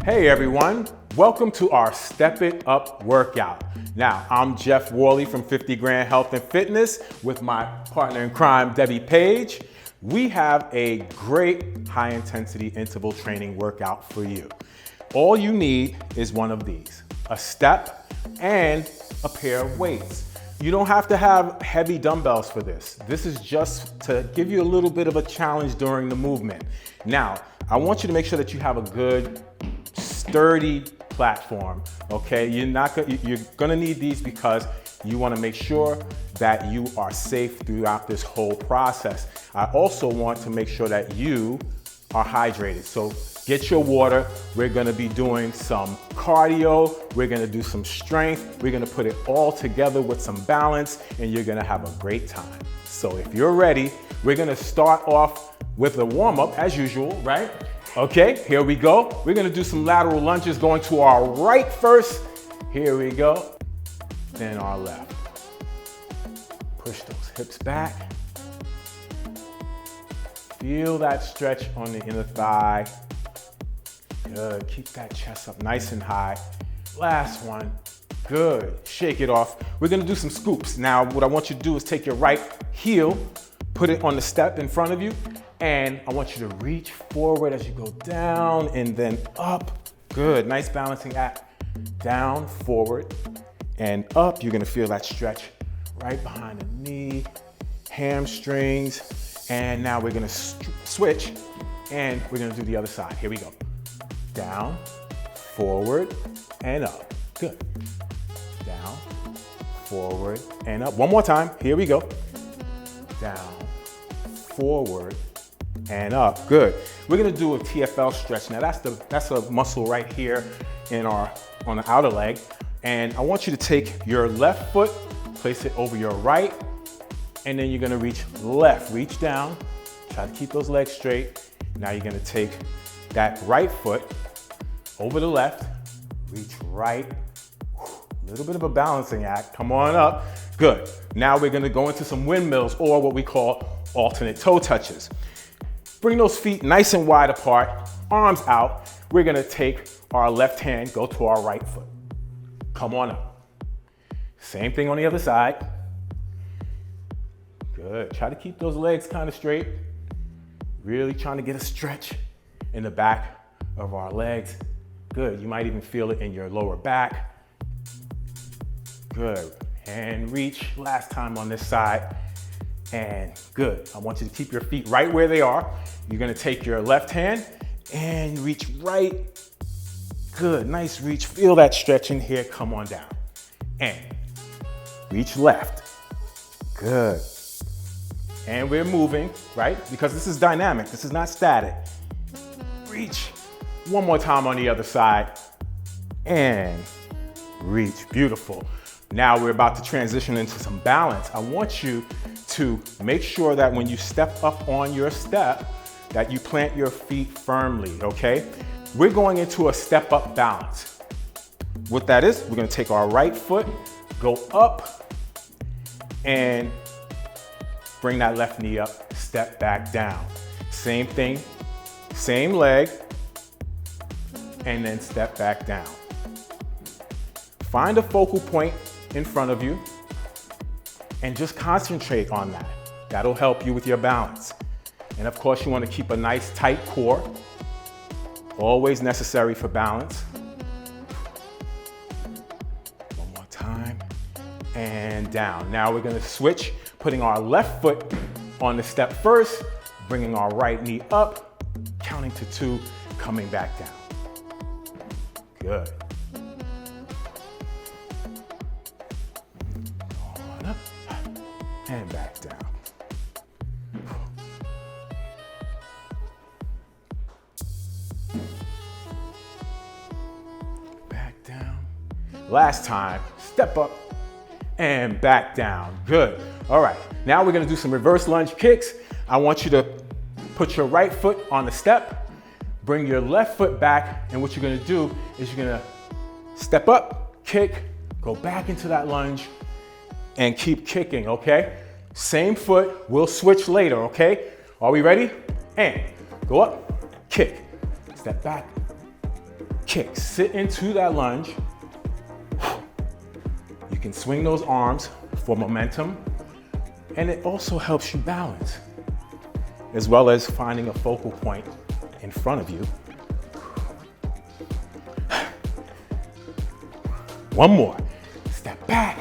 Hey everyone, welcome to our Step It Up workout. Now, I'm Jeff Warley from 50 Grand Health and Fitness with my partner in crime, Debbi Paige. We have a great high intensity interval training workout for you. All you need is one of these, a step and a pair of weights. You don't have to have heavy dumbbells for this. This is just to give you a little bit of a challenge during the movement. Now, I want you to make sure that you have a good, sturdy platform, okay? You're gonna need these because you wanna make sure that you are safe throughout this whole process. I also want to make sure that you are hydrated. So get your water. We're gonna be doing some cardio. We're gonna do some strength. We're gonna put it all together with some balance, and you're gonna have a great time. So if you're ready, we're gonna start off with a warm-up as usual, right? Okay, here we go. We're gonna do some lateral lunges going to our right first. Here we go. Then our left. Push those hips back. Feel that stretch on the inner thigh. Good, keep that chest up nice and high. Last one, good. Shake it off. We're gonna do some scoops. Now, what I want you to do is take your right heel, put it on the step in front of you, and I want you to reach forward as you go down and then up. Good, nice balancing act. Down, forward, and up. You're gonna feel that stretch right behind the knee, hamstrings, and now we're gonna switch and we're gonna do the other side. Here we go. Down, forward, and up. Good. Down, forward, and up. One more time. Here we go. Down, forward, and up. Good. We're gonna do a TFL stretch. Now that's a muscle right here on the outer leg. And I want you to take your left foot, place it over your right, and then you're gonna reach left. Reach down, try to keep those legs straight. Now you're gonna take that right foot over the left, reach right. A little bit of a balancing act. Come on up. Good. Now we're gonna go into some windmills, or what we call alternate toe touches. Bring those feet nice and wide apart, arms out. We're gonna take our left hand, go to our right foot. Come on up. Same thing on the other side. Good. Try to keep those legs kind of straight. Really trying to get a stretch in the back of our legs. Good. You might even feel it in your lower back. Good. And reach. Last time on this side. And good. I want you to keep your feet right where they are. You're gonna take your left hand and reach right. Good, nice reach. Feel that stretch in here. Come on down. And reach left. Good. And we're moving, right? Because this is dynamic. This is not static. Reach. One more time on the other side. And reach. Beautiful. Now we're about to transition into some balance. I want you to make sure that when you step up on your step, that you plant your feet firmly, okay? We're going into a step up balance. What that is, we're gonna take our right foot, go up, and bring that left knee up, step back down. Same thing, same leg, and then step back down. Find a focal point in front of you and just concentrate on that. That'll help you with your balance. And of course, you want to keep a nice tight core, always necessary for balance. One more time, and down. Now we're going to switch, putting our left foot on the step first, bringing our right knee up, counting to 2, coming back down. Good. On up and back down. Back down. Last time, step up and back down. Good. All right, now we're gonna do some reverse lunge kicks. I want you to put your right foot on the step, bring your left foot back, and what you're gonna do is you're gonna step up, kick, go back into that lunge, and keep kicking, okay? Same foot, we'll switch later, okay? Are we ready? And go up, kick, step back, kick. Sit into that lunge. You can swing those arms for momentum, and it also helps you balance, as well as finding a focal point in front of you. One more. Step back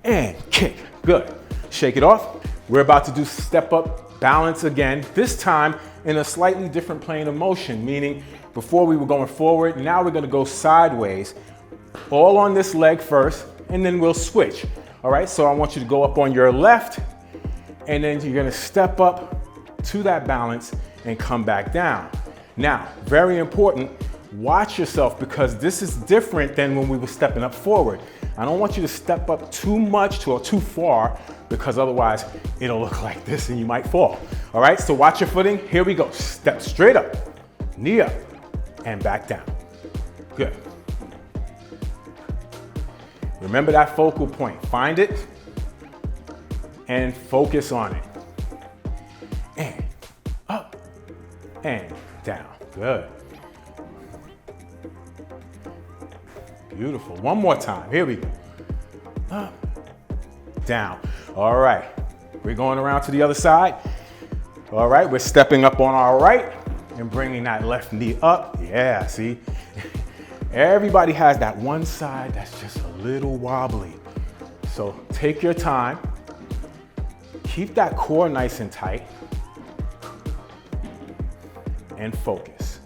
and kick. Good. Shake it off. We're about to do step up balance again, this time in a slightly different plane of motion, meaning before we were going forward, now we're gonna go sideways, all on this leg first, and then we'll switch. All right, so I want you to go up on your left, and then you're gonna step up to that balance and come back down. Now, very important, watch yourself because this is different than when we were stepping up forward. I don't want you to step up too much or too far because otherwise it'll look like this and you might fall. All right, so watch your footing. Here we go. Step straight up, knee up, and back down. Good. Remember that focal point. Find it and focus on it. And up and down. Good. Beautiful. One more time. Here we go. Up, down. All right. We're going around to the other side. All right. We're stepping up on our right and bringing that left knee up. Yeah, see? Everybody has that one side that's just a little wobbly. So take your time. Keep that core nice and tight. And focus.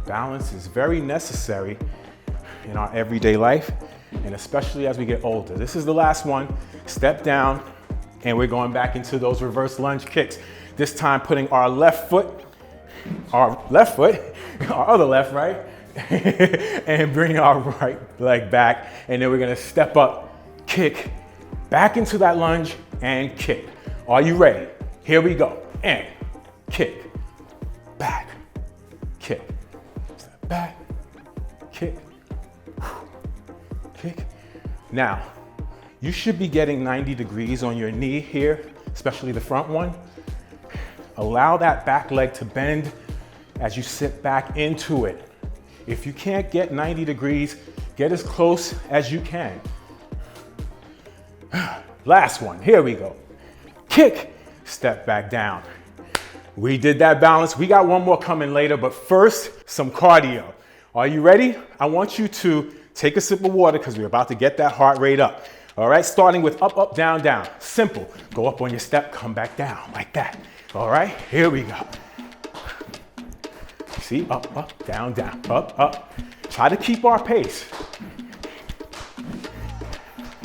Balance is very necessary in our everyday life, and especially as we get older. This is the last one. Step down, and we're going back into those reverse lunge kicks. This time putting our other left, right? And bring our right leg back, and then we're gonna step up, kick, back into that lunge, and kick. Are you ready? Here we go. And kick, back, kick. Step back, kick, kick. Now, you should be getting 90 degrees on your knee here, especially the front one. Allow that back leg to bend as you sit back into it. If you can't get 90 degrees, get as close as you can. Last one, here we go. Kick, step back down. We did that balance. We got one more coming later, but first, some cardio. Are you ready? I want you to take a sip of water because we're about to get that heart rate up. All right, starting with up, up, down, down. Simple. Go up on your step, come back down, like that. All right, here we go. See, up, up, down, down, up, up. Try to keep our pace.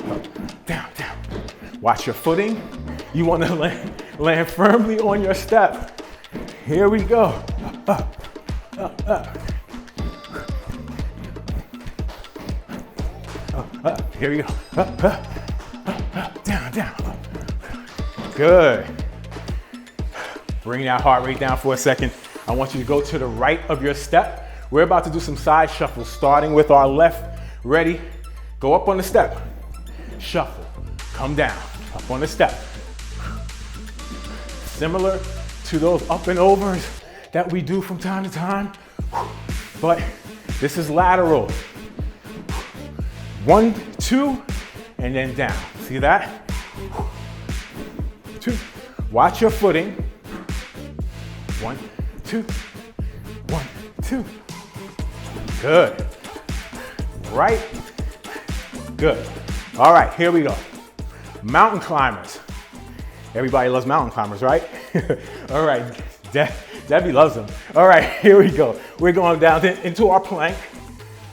Up, down, down. Watch your footing. You want to land firmly on your step. Here we go. Up, up, up, up. Up, up. Here we go. Up, up, up, up, down, down. Up. Good. Bring that heart rate down for a second. I want you to go to the right of your step. We're about to do some side shuffles, starting with our left. Ready? Go up on the step. Shuffle. Come down. Up on the step. Similar to those up and overs that we do from time to time, but this is lateral. 1, 2, and then down. See that? 2. Watch your footing. 1, 2, 1, 2. Good. Right. Good. All right, here we go. Mountain climbers. Everybody loves mountain climbers, right? All right, Debbie loves them. All right, here we go. We're going down into our plank.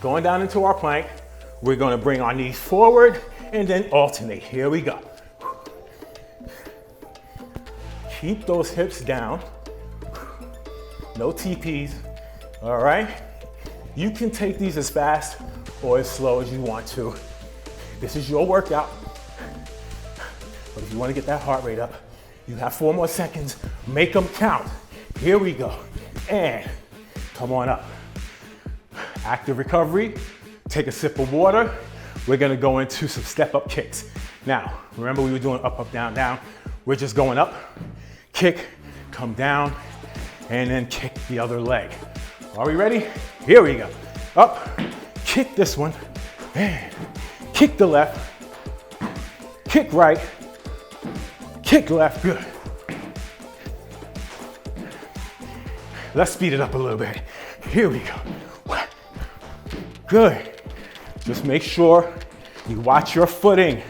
Going down into our plank. We're gonna bring our knees forward and then alternate. Here we go. Keep those hips down. No TPs, all right? You can take these as fast or as slow as you want to. This is your workout. But if you want to get that heart rate up, you have 4 more seconds. Make them count. Here we go. And come on up. Active recovery. Take a sip of water. We're gonna go into some step-up kicks. Now, remember we were doing up, up, down, down. We're just going up, kick, come down, and then kick the other leg. Are we ready? Here we go. Up, kick this one, and kick the left, kick right, kick left, good. Let's speed it up a little bit. Here we go. Good. Just make sure you watch your footing.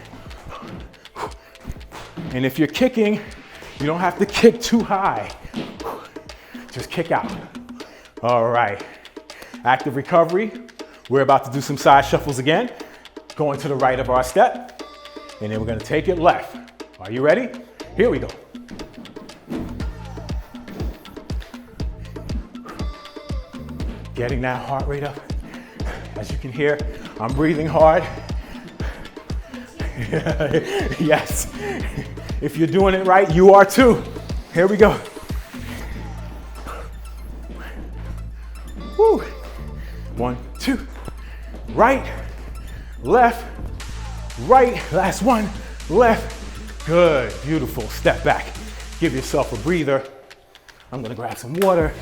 And if you're kicking, you don't have to kick too high. Just kick out. All right. Active recovery. We're about to do some side shuffles again. Going to the right of our step. And then we're gonna take it left. Are you ready? Here we go. Getting that heart rate up. As you can hear, I'm breathing hard. Yes. If you're doing it right, you are too. Here we go. Woo. 1, 2. Right, left, right. Last one, left. Good, beautiful. Step back. Give yourself a breather. I'm gonna grab some water.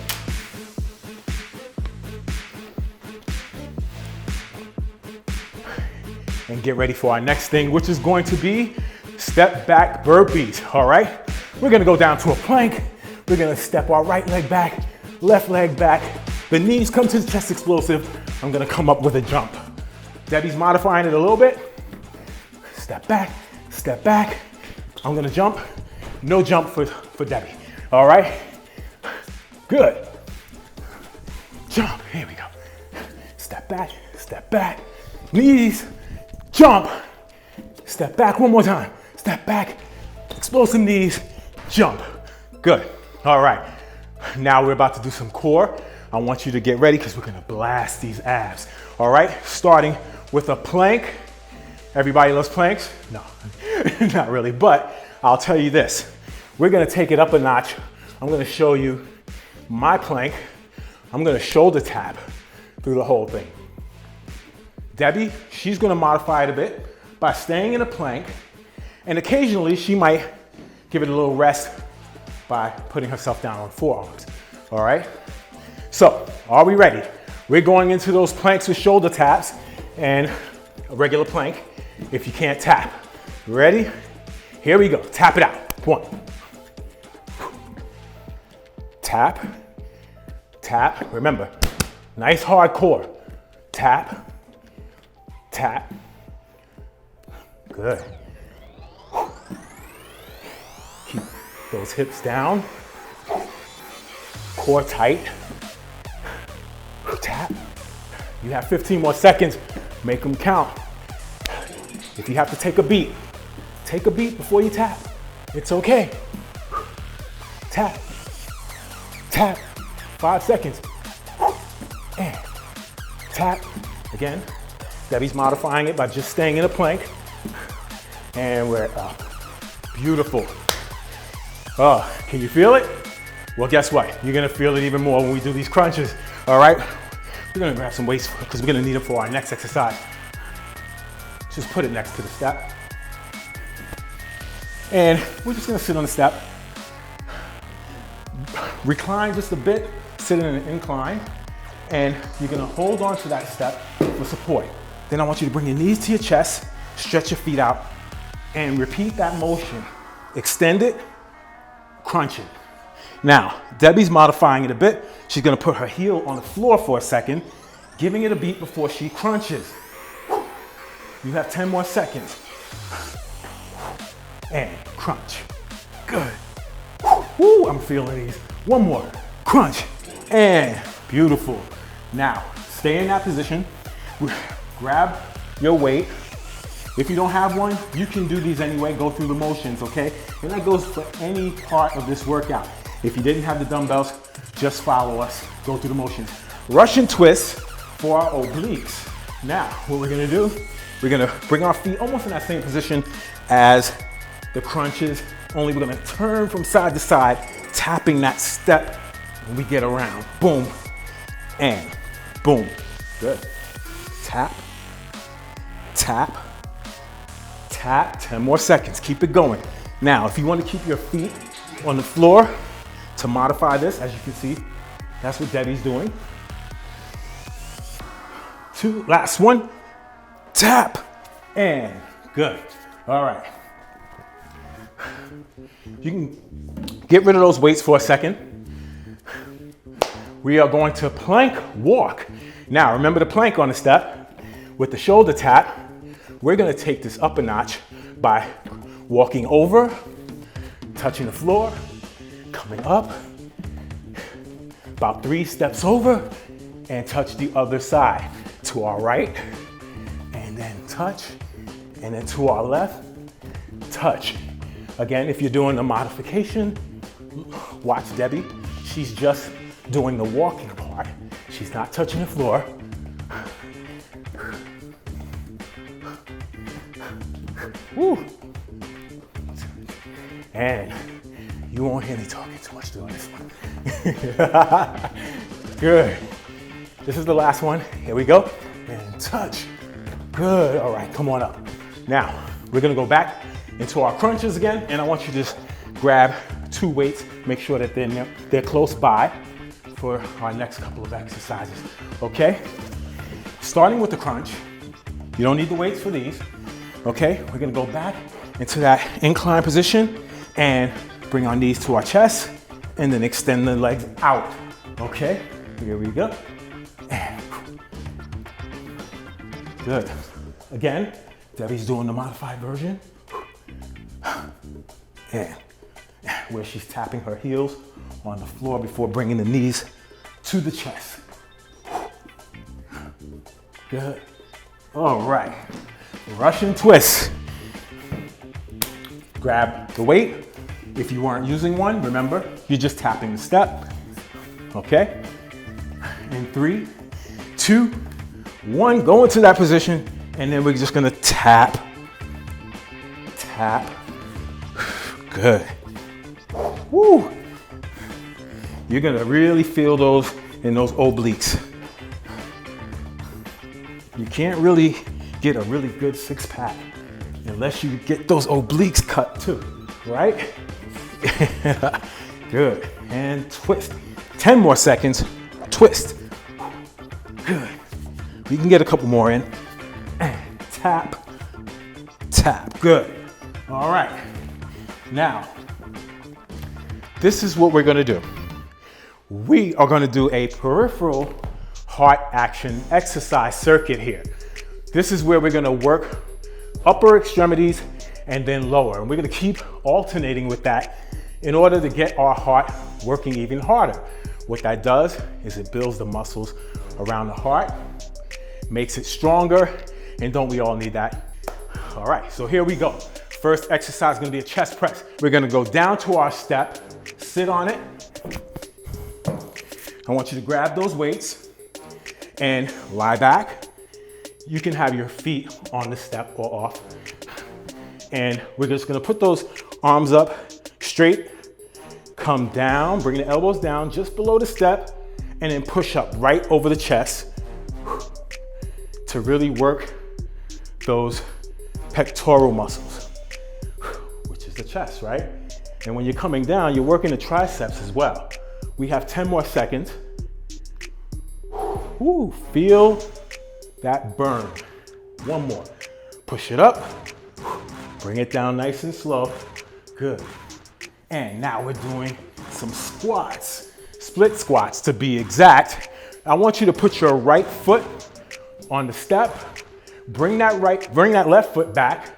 And get ready for our next thing, which is going to be step back burpees, all right? We're gonna go down to a plank. We're gonna step our right leg back, left leg back. The knees come to the chest explosive. I'm gonna come up with a jump. Debbi's modifying it a little bit. Step back, step back. I'm gonna jump. No jump for Debbi, all right? Good. Jump, here we go. Step back, knees, jump. Step back one more time. Step back, explosive knees, jump. Good, all right. Now we're about to do some core. I want you to get ready because we're gonna blast these abs. All right, starting with a plank. Everybody loves planks? No, not really, but I'll tell you this. We're gonna take it up a notch. I'm gonna show you my plank. I'm gonna shoulder tap through the whole thing. Debbi, she's gonna modify it a bit by staying in a plank, and occasionally she might give it a little rest by putting herself down on forearms, all right? So, are we ready? We're going into those planks with shoulder taps and a regular plank if you can't tap. Ready? Here we go, tap it out. 1. Tap, tap, remember, nice hard core. Tap, tap, good. Keep those hips down, core tight. Tap. You have 15 more seconds, make them count. If you have to take a beat before you tap. It's okay. Tap, tap, 5 seconds. And tap, again. Debbi's modifying it by just staying in a plank. And we're up. Beautiful. Oh, can you feel it? Well, guess what? You're gonna feel it even more when we do these crunches, all right? We're gonna grab some weights because we're gonna need them for our next exercise. Just put it next to the step. And we're just gonna sit on the step. Recline just a bit, sit in an incline, and you're gonna hold on to that step for support. Then I want you to bring your knees to your chest, stretch your feet out, and repeat that motion. Extend it, crunch it. Now, Debbi's modifying it a bit. She's gonna put her heel on the floor for a second, giving it a beat before she crunches. You have 10 more seconds. And crunch. Good. Woo, I'm feeling these. One more. Crunch. And beautiful. Now, stay in that position. Grab your weight. If you don't have one, you can do these anyway. Go through the motions, okay? And that goes for any part of this workout. If you didn't have the dumbbells, just follow us. Go through the motions. Russian twist for our obliques. Now, what we're gonna do, we're gonna bring our feet almost in that same position as the crunches, only we're gonna turn from side to side, tapping that step when we get around. Boom, and boom. Good. Tap, tap, tap. 10 more seconds, keep it going. Now, if you wanna keep your feet on the floor, to modify this, as you can see, that's what Debbi's doing. 2, last one, tap, and good. All right. You can get rid of those weights for a second. We are going to plank walk. Now, remember the plank on the step with the shoulder tap. We're gonna take this up a notch by walking over, touching the floor, coming up, about 3 steps over, and touch the other side. To our right, and then touch, and then to our left, touch. Again, if you're doing the modification, watch Debbi. She's just doing the walking part. She's not touching the floor. Woo. And you won't hear me talking too much doing this one. Good. This is the last one. Here we go. And touch. Good. All right, come on up. Now, we're gonna go back into our crunches again, and I want you to just grab 2 weights, make sure that they're close by for our next couple of exercises, okay? Starting with the crunch, you don't need the weights for these, okay? We're gonna go back into that incline position and bring our knees to our chest, and then extend the legs out, okay? Here we go. Good. Again, Debbi's doing the modified version. And where she's tapping her heels on the floor before bringing the knees to the chest. Good. All right. Russian twist. Grab the weight. If you weren't using one, remember, you're just tapping the step. Okay? In 3, 2, 1, go into that position, and then we're just gonna tap, tap. Good. Woo. You're gonna really feel those in those obliques. You can't really get a really good 6-pack unless you get those obliques cut too, right? Good. And twist. 10 more seconds. Twist. Good. We can get a couple more in. And tap, tap. Good. All right. Now, this is what we're gonna do. We are gonna do a peripheral heart action exercise circuit here. This is where we're gonna work upper extremities and then lower. And we're gonna keep alternating with that in order to get our heart working even harder. What that does is it builds the muscles around the heart, makes it stronger, and don't we all need that? All right, so here we go. First exercise is gonna be a chest press. We're gonna go down to our step, sit on it. I want you to grab those weights and lie back. You can have your feet on the step or off. And we're just gonna put those arms up straight, come down, bring the elbows down just below the step, and then push up right over the chest to really work those pectoral muscles, which is the chest, right? And when you're coming down, you're working the triceps as well. We have 10 more seconds. Woo, feel that burn. One more. Push it up. Bring it down nice and slow. Good. And now we're doing some squats. Split squats to be exact. I want you to put your right foot on the step. Bring that left foot back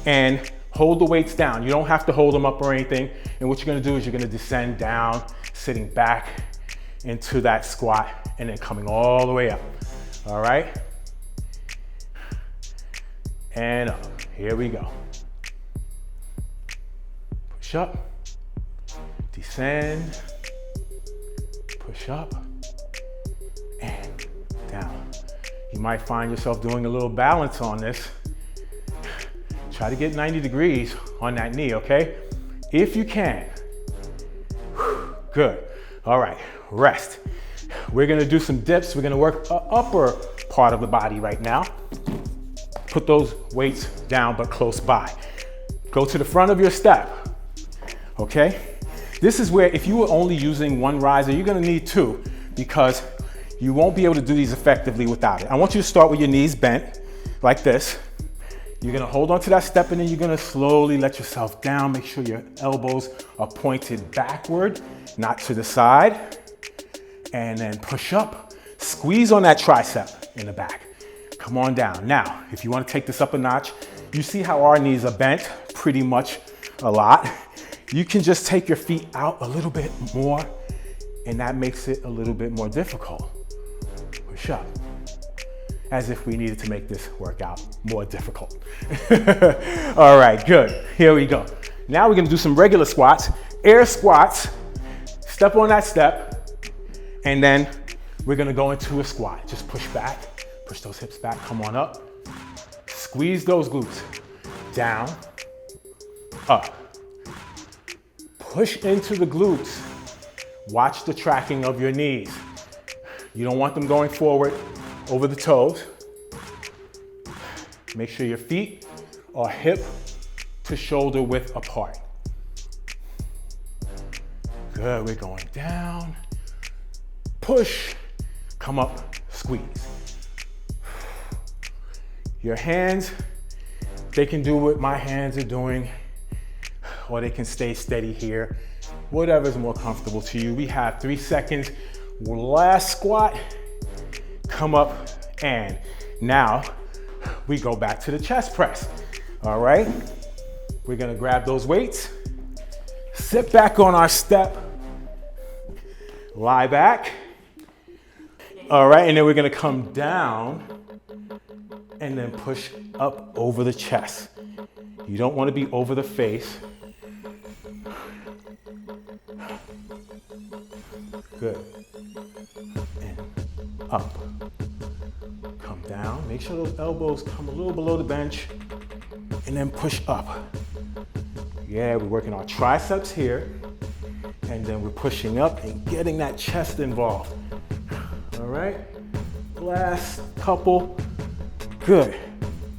and hold the weights down. You don't have to hold them up or anything. And what you're gonna do is you're gonna descend down, sitting back into that squat, and then coming all the way up. All right? And up. Here we go. Push up, descend, push up, and down. You might find yourself doing a little balance on this. Try to get 90 degrees on that knee, okay? If you can. Good. All right, rest. We're gonna do some dips. We're gonna work the upper part of the body right now. Put those weights down, but close by. Go to the front of your step, okay? This is where if you were only using one riser, you're gonna need two because you won't be able to do these effectively without it. I want you to start with your knees bent like this. You're gonna hold on to that step and then you're gonna slowly let yourself down. Make sure your elbows are pointed backward, not to the side. And then push up, squeeze on that tricep in the back. Come on down. Now, if you wanna take this up a notch, you see how our knees are bent pretty much a lot. You can just take your feet out a little bit more and that makes it a little bit more difficult. Push up. As if we needed to make this workout more difficult. All right, good. Here we go. Now we're gonna do some regular squats, air squats. Step on that step, and then we're gonna go into a squat. Just push back, push those hips back, come on up. Squeeze those glutes. Down, up. Push into the glutes. Watch the tracking of your knees. You don't want them going forward over the toes. Make sure your feet are hip to shoulder width apart. Good, we're going down. Push, come up, squeeze. Your hands, they can do what my hands are doing, or they can stay steady here. Whatever's more comfortable to you. We have 3 seconds. Last squat. Come up, and now we go back to the chest press. All right, we're gonna grab those weights, sit back on our step, lie back. All right, and then we're gonna come down and then push up over the chest. You don't wanna be over the face. Good, and up. Come down, make sure those elbows come a little below the bench, and then push up. Yeah, we're working our triceps here, and then we're pushing up and getting that chest involved. All right, last couple, good.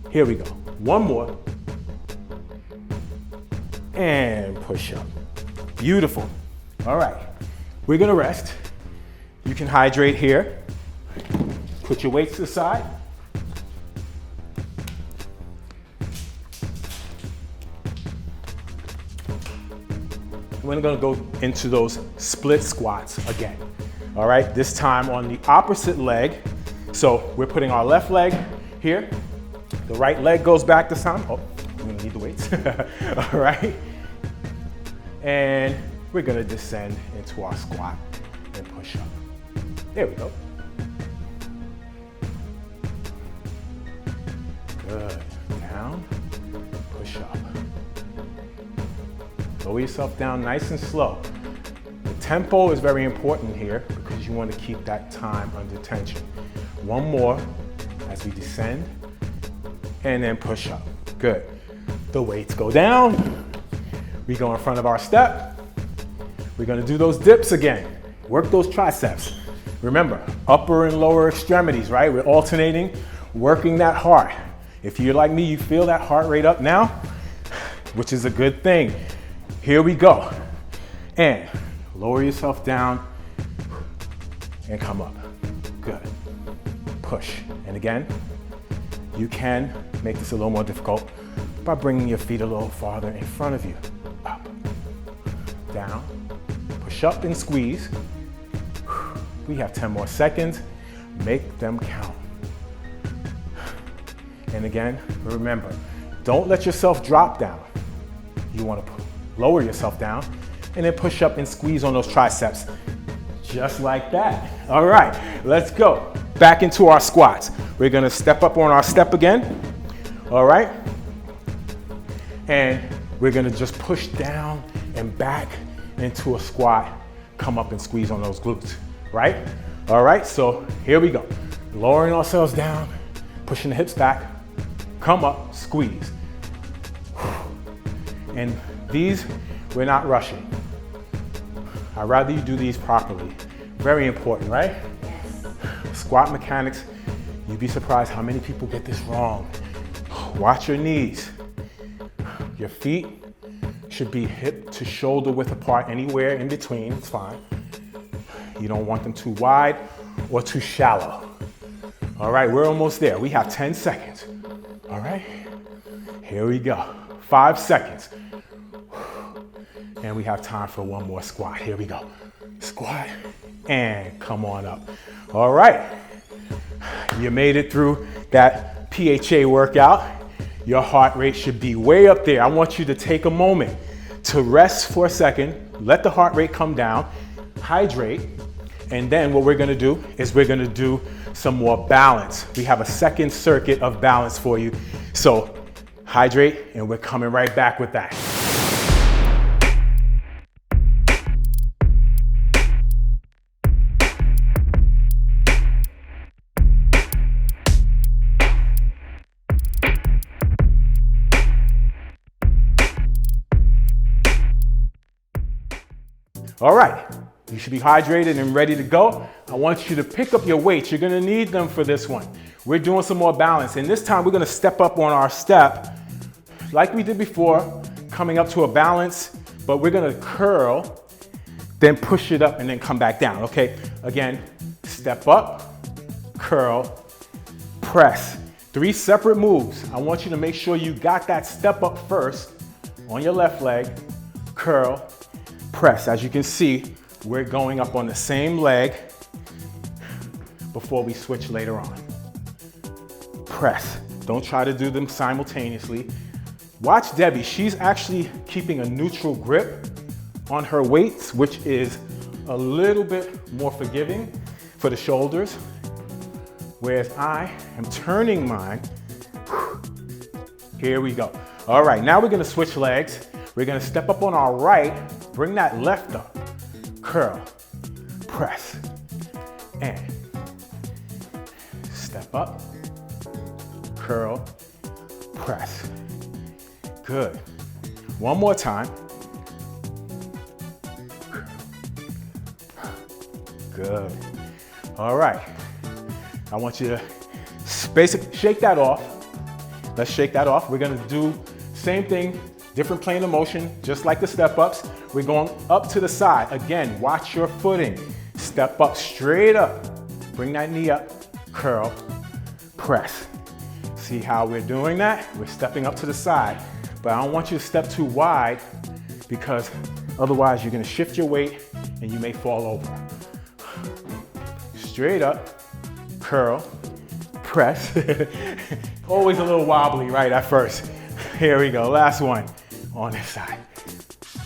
Here we go, one more, and push up. Beautiful. All right, we're gonna rest. You can hydrate here. Put your weights to the side. We're gonna go into those split squats again. All right, this time on the opposite leg. So we're putting our left leg here. The right leg goes back this time. Oh, we're gonna need the weights. All right. And we're gonna descend into our squat and push up. There we go. Good. Down, push up. Lower yourself down nice and slow. The tempo is very important here because you want to keep that time under tension. One more as we descend and then push up. Good. The weights go down. We go in front of our step. We're going to do those dips again. Work those triceps. Remember, upper and lower extremities, right? We're alternating, working that heart. If you're like me, you feel that heart rate up now, which is a good thing. Here we go. And lower yourself down and come up. Good. Push. And again, you can make this a little more difficult by bringing your feet a little farther in front of you. Up, down, push up and squeeze. We have 10 more seconds. Make them count. And again, remember, don't let yourself drop down. You want to lower yourself down and then push up and squeeze on those triceps. Just like that. All right, let's go. Back into our squats. We're gonna step up on our step again. All right. And we're gonna just push down and back into a squat. Come up and squeeze on those glutes, right? All right, so here we go. Lowering ourselves down, pushing the hips back, come up, squeeze. And these, we're not rushing. I'd rather you do these properly. Very important, right? Yes. Squat mechanics, you'd be surprised how many people get this wrong. Watch your knees. Your feet should be hip to shoulder width apart, anywhere in between, it's fine. You don't want them too wide or too shallow. All right, we're almost there. We have 10 seconds. All right, here we go. 5 seconds. And we have time for one more squat. Here we go. Squat and come on up. All right, you made it through that PHA workout. Your heart rate should be way up there. I want you to take a moment to rest for a second, let the heart rate come down, hydrate, and then what we're gonna do is we're gonna do some more balance. We have a second circuit of balance for you. So hydrate, and we're coming right back with that. All right, you should be hydrated and ready to go. I want you to pick up your weights. You're gonna need them for this one. We're doing some more balance, and this time we're gonna step up on our step like we did before, coming up to a balance, but we're gonna curl, then push it up and then come back down, okay? Again, step up, curl, press. 3 separate moves. I want you to make sure you got that step up first on your left leg, curl, press. As you can see, we're going up on the same leg before we switch later on. Press. Don't try to do them simultaneously. Watch Debbie. She's actually keeping a neutral grip on her weights, which is a little bit more forgiving for the shoulders, whereas I am turning mine. Here we go. All right, now we're gonna switch legs. We're gonna step up on our right, bring that left up, curl, press, and step up, curl, press. Good. One more time. Good. All right. I want you to shake that off. Let's shake that off. We're gonna do same thing, different plane of motion, just like the step ups. We're going up to the side. Again, watch your footing. Step up straight up. Bring that knee up, curl, press. See how we're doing that? We're stepping up to the side, but I don't want you to step too wide because otherwise you're gonna shift your weight and you may fall over. Straight up, curl, press. Always a little wobbly right at first. Here we go, last one on this side.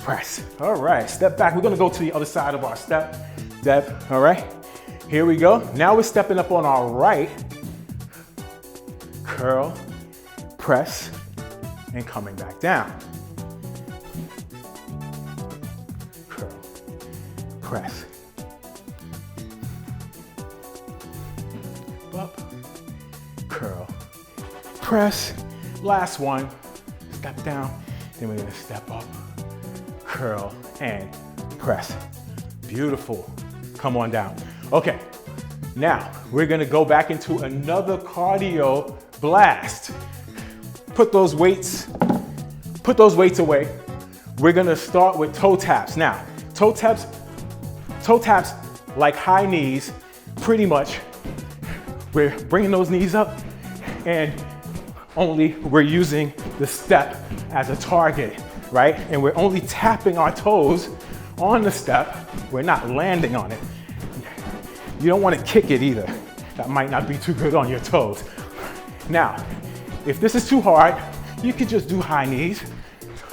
Press. All right, step back. We're gonna go to the other side of our step. Deb, all right? Here we go. Now we're stepping up on our right. Curl, press, and coming back down. Curl, press. Up, curl, press. Last one, step down. Then we're gonna step up, curl, and press. Beautiful. Come on down. Okay, now we're gonna go back into another cardio blast. Put those weights away. We're gonna start with toe taps. Now, toe taps like high knees, pretty much. We're bringing those knees up and only we're using the step as a target, right? And we're only tapping our toes on the step. We're not landing on it. You don't want to kick it either. That might not be too good on your toes. Now, if this is too hard, you can just do high knees,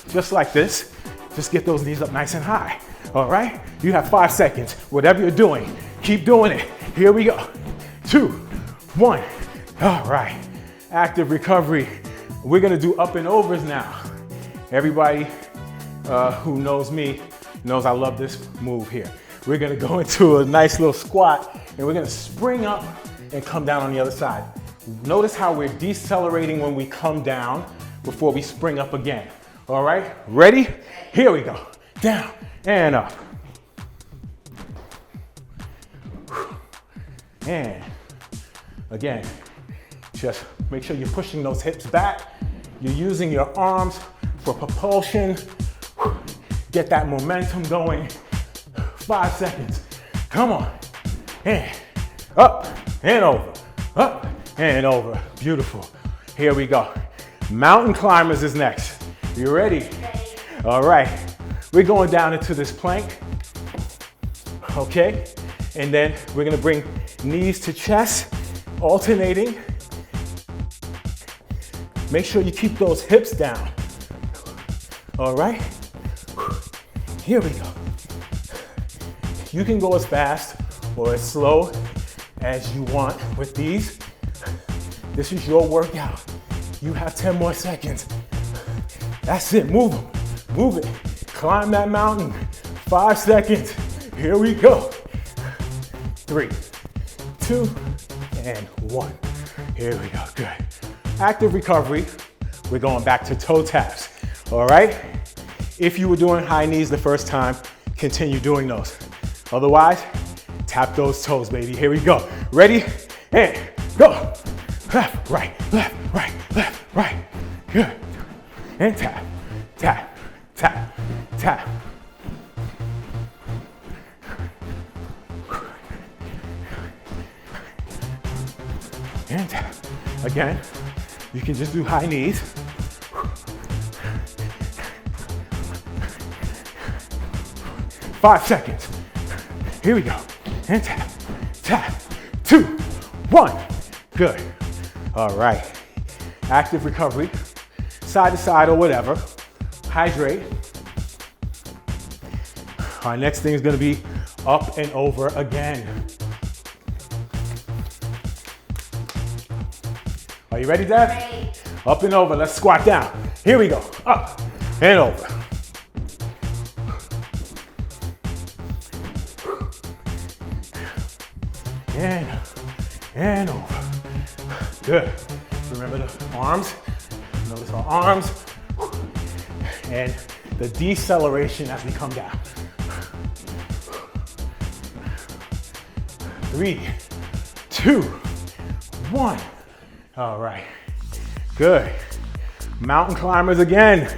just like this. Just get those knees up nice and high, all right? You have 5 seconds. Whatever you're doing, keep doing it. Here we go. 2, 1. All right, active recovery. We're gonna do up and overs now. Everybody who knows me knows I love this move here. We're gonna go into a nice little squat and we're gonna spring up and come down on the other side. Notice how we're decelerating when we come down before we spring up again. All right, ready? Here we go. Down and up. And again, just make sure you're pushing those hips back. You're using your arms for propulsion. Get that momentum going. 5 seconds. Come on. And up and over. Up and over. Beautiful. Here we go. Mountain climbers is next. You ready? All right. We're going down into this plank. Okay. And then we're gonna bring knees to chest, alternating. Make sure you keep those hips down. All right. Here we go. You can go as fast or as slow as you want with these. This is your workout. You have 10 more seconds. That's it, move them, move it. Climb that mountain, 5 seconds. Here we go. 3, 2, and 1. Here we go, good. Active recovery, we're going back to toe taps, all right? If you were doing high knees the first time, continue doing those. Otherwise, tap those toes, baby. Here we go. Ready? And go. Left, right, left, right, left, right. Good. And tap, tap, tap, tap. And tap. Again, you can just do high knees. 5 seconds. Here we go. And tap, tap, 2, 1. Good. All right. Active recovery, side to side or whatever. Hydrate. Our next thing is gonna be up and over again. Are you ready, Deb? Ready. Up and over, let's squat down. Here we go, up and over. And over. Good. Remember the arms. Notice our arms. And the deceleration as we come down. 3, 2, 1. All right. Good. Mountain climbers again.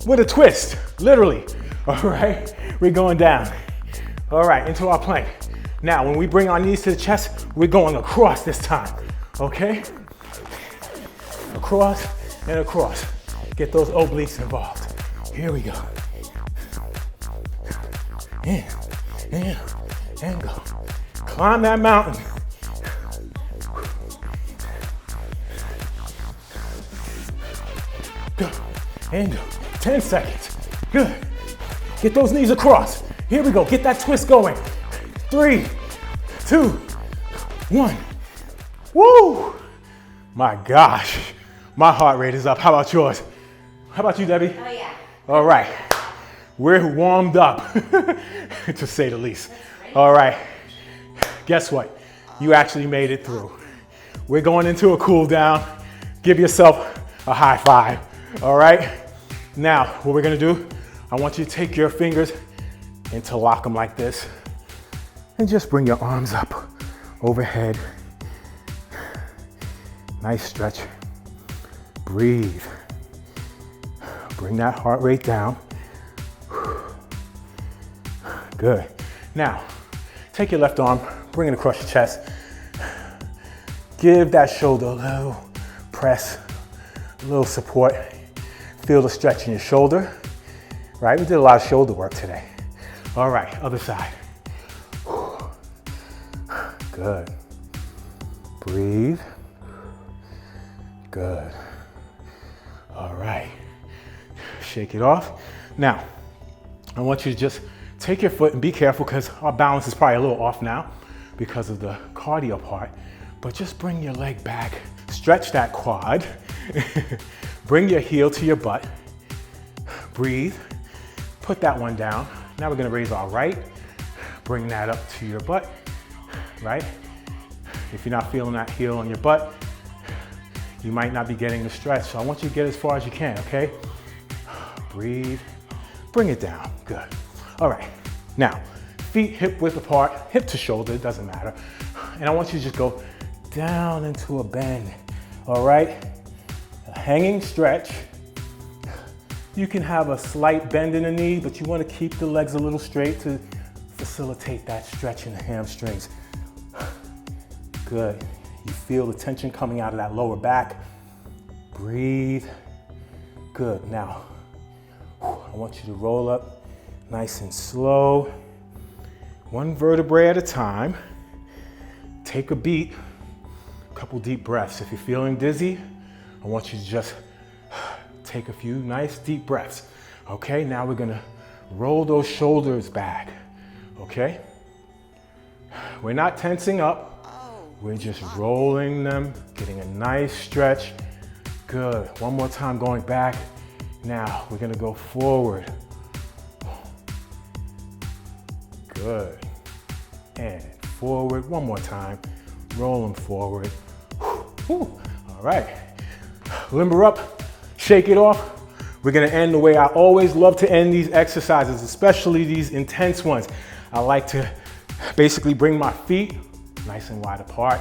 With a twist, literally. All right. We're going down. All right, into our plank. Now, when we bring our knees to the chest, we're going across this time, okay? Across and across. Get those obliques involved. Here we go. And go. Climb that mountain. Go, and go. 10 seconds. Good. Get those knees across. Here we go, get that twist going. 3, 2, 1. Woo! My gosh, my heart rate is up. How about yours? How about you, Debbie? Oh yeah. All right, we're warmed up, to say the least. All right, guess what? You actually made it through. We're going into a cool down. Give yourself a high five, all right? Now, what we're gonna do, I want you to take your fingers interlock them like this, and just bring your arms up overhead. Nice stretch. Breathe. Bring that heart rate down. Good. Now, take your left arm, bring it across your chest. Give that shoulder a little press, a little support. Feel the stretch in your shoulder, right? We did a lot of shoulder work today. All right, other side. Good. Breathe. Good. All right. Shake it off. Now, I want you to just take your foot and be careful because our balance is probably a little off now because of the cardio part, but just bring your leg back. Stretch that quad. Bring your heel to your butt. Breathe. Put that one down. Now we're gonna raise our right. Bring that up to your butt, right? If you're not feeling that heel on your butt, you might not be getting the stretch. So I want you to get as far as you can, okay? Breathe, bring it down, good. All right, now, feet hip width apart, hip to shoulder, it doesn't matter. And I want you to just go down into a bend, all right? A hanging stretch, You can have a slight bend in the knee, but you want to keep the legs a little straight to facilitate that stretch in the hamstrings. Good. You feel the tension coming out of that lower back. Breathe. Good. Now, I want you to roll up nice and slow. One vertebrae at a time. Take a beat. A couple deep breaths. If you're feeling dizzy, I want you to just take a few nice deep breaths. Okay, now we're gonna roll those shoulders back. Okay? We're not tensing up. We're just rolling them, getting a nice stretch. Good. One more time going back. Now we're gonna go forward. Good. And forward. One more time. Roll them forward. All right. Limber up. Shake it off. We're gonna end the way I always love to end these exercises, especially these intense ones. I like to basically bring my feet nice and wide apart.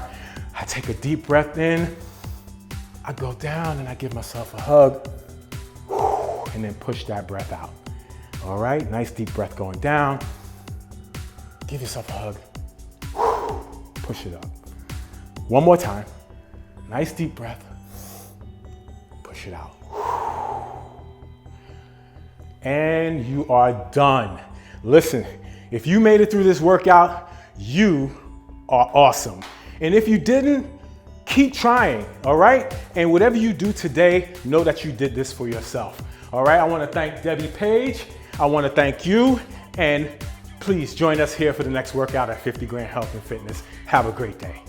I take a deep breath in. I go down and I give myself a hug. And then push that breath out. All right, nice deep breath going down. Give yourself a hug. Push it up. One more time. Nice deep breath. Push it out. And you are done. Listen, if you made it through this workout, you are awesome. And if you didn't, keep trying, all right? And whatever you do today, know that you did this for yourself, all right? I wanna thank Debbi Paige. I wanna thank you. And please join us here for the next workout at 50 Grand Health and Fitness. Have a great day.